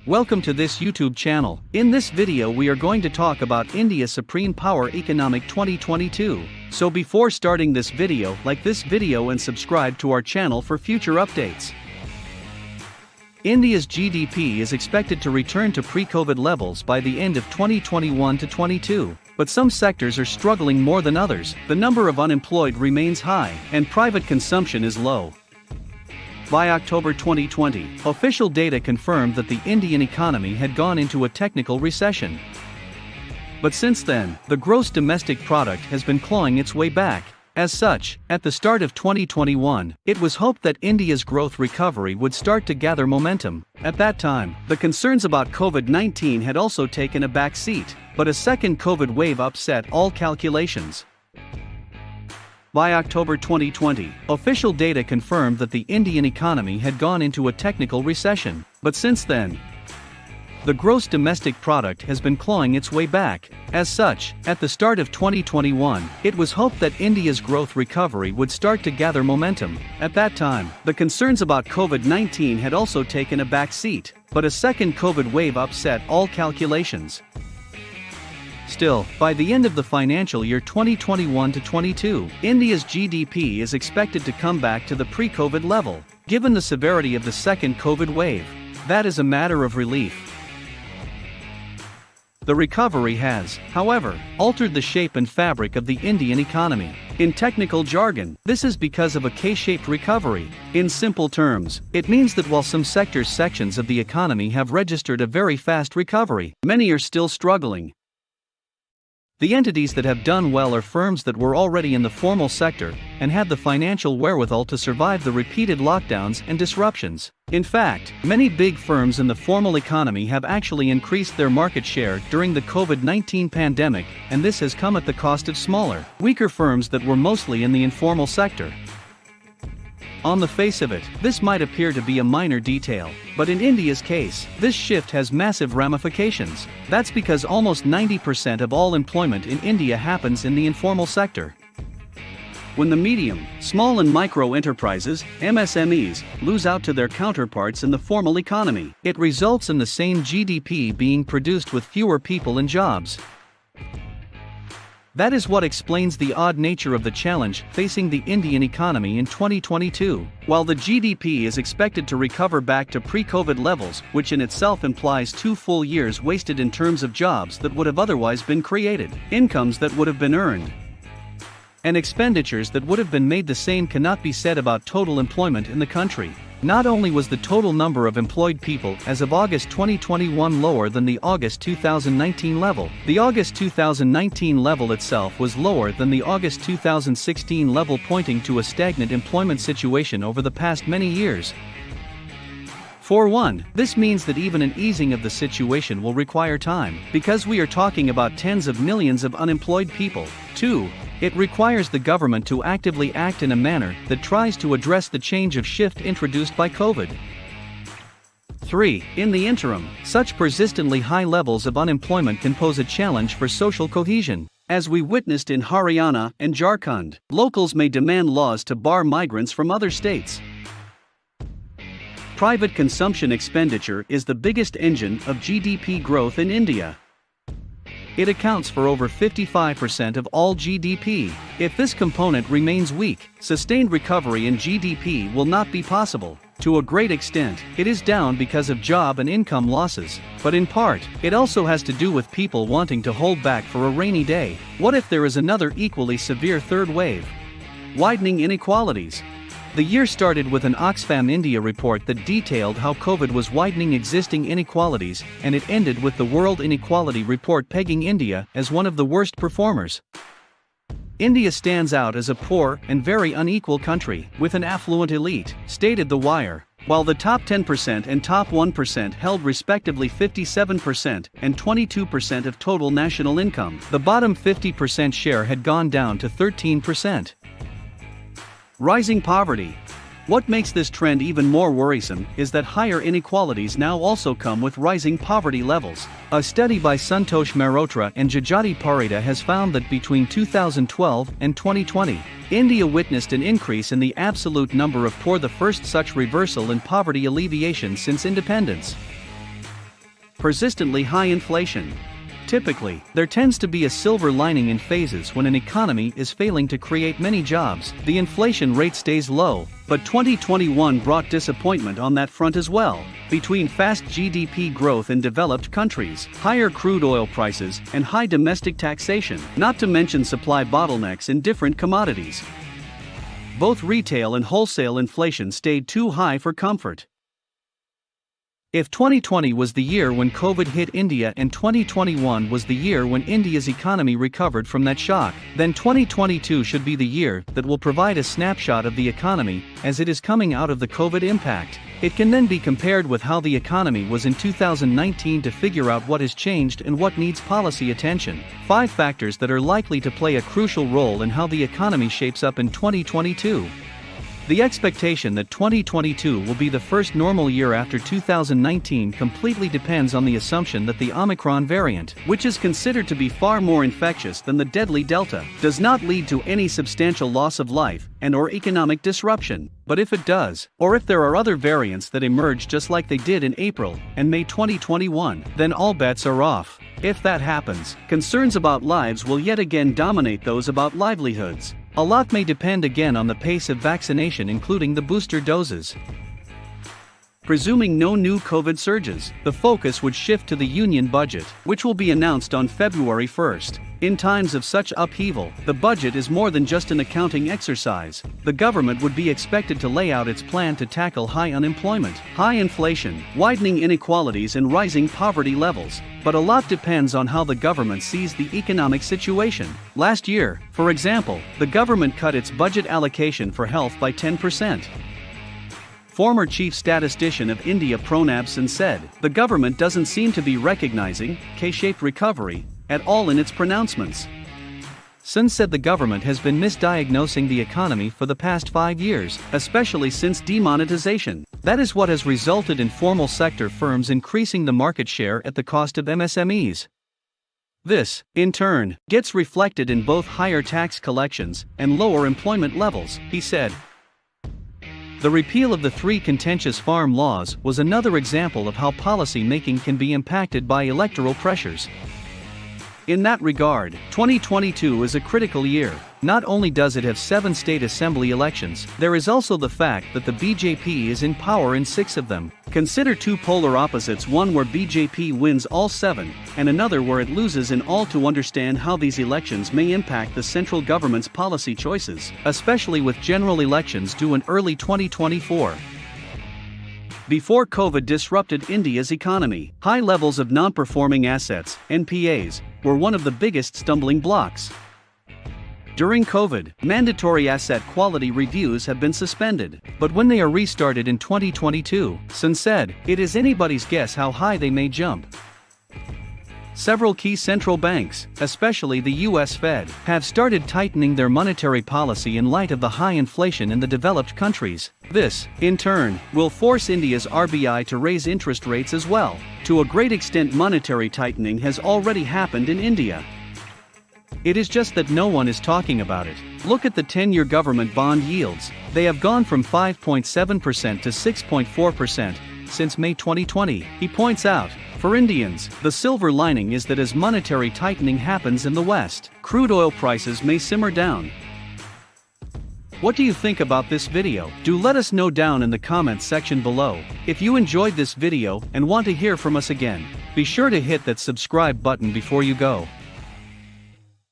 Welcome to this YouTube channel. In this video we are going to talk about India Supreme Power Economic 2022. So before starting this video, like this video and subscribe to our channel for future updates. India's GDP is expected to return to pre-COVID levels by the end of 2021 to 22. But some sectors are struggling more than others. The number of unemployed remains high, and private consumption is low. By October 2020, official data confirmed that the Indian economy had gone into a technical recession. But since then, the gross domestic product has been clawing its way back. As such, at the start of 2021, it was hoped that India's growth recovery would start to gather momentum. At that time, the concerns about COVID-19 had also taken a back seat, but a second COVID wave upset all calculations. By October 2020, official data confirmed that the Indian economy had gone into a technical recession. But since then, the gross domestic product has been clawing its way back. As such, at the start of 2021, it was hoped that India's growth recovery would start to gather momentum. At that time, the concerns about COVID-19 had also taken a back seat, but a second COVID wave upset all calculations. Still, by the end of the financial year 2021 to 22, India's GDP is expected to come back to the pre-COVID level. Given the severity of the second COVID wave, that is a matter of relief. The recovery has, however, altered the shape and fabric of the Indian economy. In technical jargon, this is because of a K-shaped recovery. In simple terms, it means that while some sections of the economy have registered a very fast recovery, many are still struggling. The entities that have done well are firms that were already in the formal sector and had the financial wherewithal to survive the repeated lockdowns and disruptions. In fact, many big firms in the formal economy have actually increased their market share during the COVID-19 pandemic, and this has come at the cost of smaller, weaker firms that were mostly in the informal sector. On the face of it, this might appear to be a minor detail, but in India's case, this shift has massive ramifications. That's because almost 90% of all employment in India happens in the informal sector. When the medium, small and micro enterprises, MSMEs, lose out to their counterparts in the formal economy, it results in the same GDP being produced with fewer people and jobs. That is what explains the odd nature of the challenge facing the Indian economy in 2022. While the GDP is expected to recover back to pre-COVID levels, which in itself implies 2 full years wasted in terms of jobs that would have otherwise been created, incomes that would have been earned, and expenditures that would have been made, the same cannot be said about total employment in the country. Not only was the total number of employed people as of August 2021 lower than the August 2019 level, the August 2019 level itself was lower than the August 2016 level, pointing to a stagnant employment situation over the past many years. For one, this means that even an easing of the situation will require time, because we are talking about tens of millions of unemployed people. 2. It requires the government to actively act in a manner that tries to address the change of shift introduced by COVID. 3. In the interim, such persistently high levels of unemployment can pose a challenge for social cohesion. As we witnessed in Haryana and Jharkhand, locals may demand laws to bar migrants from other states. Private consumption expenditure is the biggest engine of GDP growth in India. It accounts for over 55% of all GDP. If this component remains weak, sustained recovery in GDP will not be possible. To a great extent, it is down because of job and income losses, but in part, it also has to do with people wanting to hold back for a rainy day. What if there is another equally severe third wave? Widening inequalities. The year started with an Oxfam India report that detailed how COVID was widening existing inequalities, and it ended with the World Inequality Report pegging India as one of the worst performers. India stands out as a poor and very unequal country, with an affluent elite, stated The Wire. While the top 10% and top 1% held respectively 57% and 22% of total national income, the bottom 50% share had gone down to 13%. Rising poverty. What makes this trend even more worrisome is that higher inequalities now also come with rising poverty levels. A study by Santosh Mehrotra and Jajati Parida has found that between 2012 and 2020, India witnessed an increase in the absolute number of poor, the first such reversal in poverty alleviation since independence. persistently high inflation. Typically, there tends to be a silver lining in phases when an economy is failing to create many jobs. The inflation rate stays low, but 2021 brought disappointment on that front as well. Between fast GDP growth in developed countries, higher crude oil prices, and high domestic taxation, not to mention supply bottlenecks in different commodities. Both retail and wholesale inflation stayed too high for comfort. If 2020 was the year when COVID hit India and 2021 was the year when India's economy recovered from that shock, then 2022 should be the year that will provide a snapshot of the economy as it is coming out of the COVID impact. It can then be compared with how the economy was in 2019 to figure out what has changed and what needs policy attention. 5 factors that are likely to play a crucial role in how the economy shapes up in 2022. The expectation that 2022 will be the first normal year after 2019 completely depends on the assumption that the Omicron variant, which is considered to be far more infectious than the deadly Delta, does not lead to any substantial loss of life and/or economic disruption. But if it does, or if there are other variants that emerge just like they did in April and May 2021, then all bets are off. If that happens, concerns about lives will yet again dominate those about livelihoods. A lot may depend again on the pace of vaccination, including the booster doses. Presuming no new COVID surges, the focus would shift to the union budget, which will be announced on February 1st. In times of such upheaval, the budget is more than just an accounting exercise. The government would be expected to lay out its plan to tackle high unemployment, high inflation, widening inequalities, and rising poverty levels. But a lot depends on how the government sees the economic situation. Last year, for example, the government cut its budget allocation for health by 10%. Former chief statistician of India Pranab Sen said, "The government doesn't seem to be recognizing K-shaped recovery at all in its pronouncements." Sen said the government has been misdiagnosing the economy for the past 5 years, especially since demonetization. That is what has resulted in formal sector firms increasing the market share at the cost of MSMEs. This, in turn, gets reflected in both higher tax collections and lower employment levels, he said. The repeal of the 3 contentious farm laws was another example of how policy making can be impacted by electoral pressures. In that regard, 2022 is a critical year. Not only does it have 7 state assembly elections, there is also the fact that the BJP is in power in 6 of them. Consider 2 polar opposites, one where BJP wins all 7, and another where it loses in all, to understand how these elections may impact the central government's policy choices, especially with general elections due in early 2024. Before COVID disrupted India's economy, high levels of non-performing assets, NPAs, were one of the biggest stumbling blocks. During COVID, mandatory asset quality reviews have been suspended, but when they are restarted in 2022, Sen said, it is anybody's guess how high they may jump. Several key central banks, especially the US Fed, have started tightening their monetary policy in light of the high inflation in the developed countries. This, in turn, will force India's RBI to raise interest rates as well. To a great extent, monetary tightening has already happened in India. It is just that no one is talking about it. Look at the 10-year government bond yields. They have gone from 5.7% to 6.4% since May 2020, he points out. For Indians, the silver lining is that as monetary tightening happens in the West, crude oil prices may simmer down. What do you think about this video? Do let us know down in the comments section below. If you enjoyed this video and want to hear from us again, be sure to hit that subscribe button before you go.